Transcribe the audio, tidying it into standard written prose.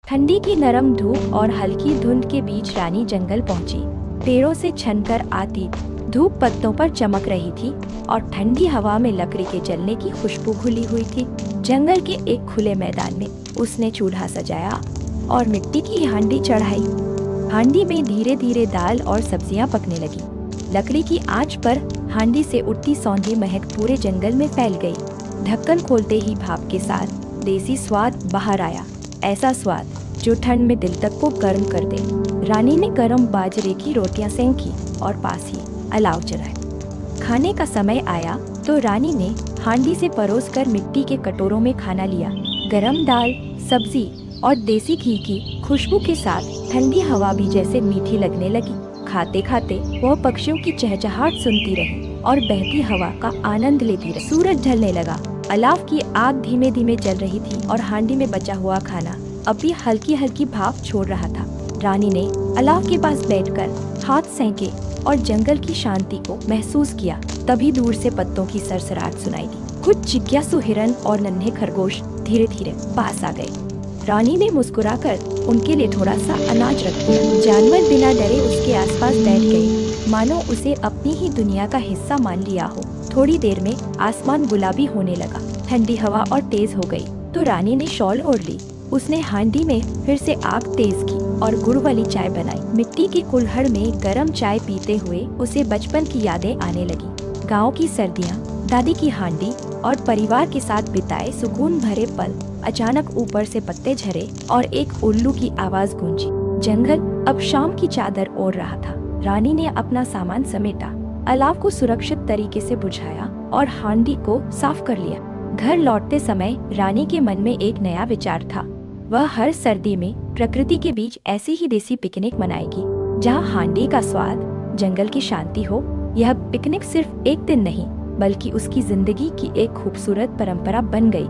ठंडी की नरम धूप और हल्की धुंध के बीच रानी जंगल पहुंची। पेड़ों से छनकर आती धूप पत्तों पर चमक रही थी और ठंडी हवा में लकड़ी के जलने की खुशबू घुली हुई थी। जंगल के एक खुले मैदान में उसने चूल्हा सजाया और मिट्टी की हांडी चढ़ाई। हांडी में धीरे धीरे दाल और सब्जियां पकने लगी। लकड़ी की आंच पर हांडी से उठती सौंधी महक पूरे जंगल में फैल गई। ढक्कन खोलते ही भाप के साथ देसी स्वाद बाहर आया, ऐसा स्वाद जो ठंड में दिल तक को गर्म कर दे। रानी ने गर्म बाजरे की रोटियां सेंकी और पास ही अलाव जलाए। खाने का समय आया तो रानी ने हांडी से परोसकर मिट्टी के कटोरों में खाना लिया। गरम दाल, सब्जी और देसी घी की खुशबू के साथ ठंडी हवा भी जैसे मीठी लगने लगी। खाते खाते वह पक्षियों की चहचहाहट सुनती रही और बहती हवा का आनंद लेती रही। सूरज ढलने लगा। अलाव की आग धीमे धीमे जल रही थी और हांडी में बचा हुआ खाना अभी हल्की हल्की भाप छोड़ रहा था। रानी ने अलाव के पास बैठकर हाथ सेंके और जंगल की शांति को महसूस किया। तभी दूर से पत्तों की सरसराहट सुनाई दी। कुछ जिज्ञासु हिरन और नन्हे खरगोश धीरे धीरे पास आ गए। रानी ने मुस्कुराकर उनके लिए थोड़ा सा अनाज रख दिया। जानवर बिना डरे उसके आसपास बैठ गए, मानो उसे अपनी ही दुनिया का हिस्सा मान लिया हो। थोड़ी देर में आसमान गुलाबी होने लगा। ठंडी हवा और तेज हो गई तो रानी ने शॉल ओढ़ ली। उसने हांडी में फिर से आग तेज की और गुड़ वाली चाय बनाई। मिट्टी की कुल्हड़ में गरम चाय पीते हुए उसे बचपन की यादें आने लगी। गाँव की सर्दियाँ, दादी की हांडी और परिवार के साथ बिताए सुकून भरे पल। अचानक ऊपर से पत्ते झरे और एक उल्लू की आवाज गूंजी। जंगल अब शाम की चादर ओढ़ रहा था। रानी ने अपना सामान समेटा, अलाव को सुरक्षित तरीके से बुझाया और हांडी को साफ कर लिया। घर लौटते समय रानी के मन में एक नया विचार था। वह हर सर्दी में प्रकृति के बीच ऐसी ही देसी पिकनिक मनाएगी, जहां हांडी का स्वाद, जंगल की शांति हो। यह पिकनिक सिर्फ एक दिन नहीं, बल्कि उसकी जिंदगी की एक खूबसूरत परंपरा बन गई।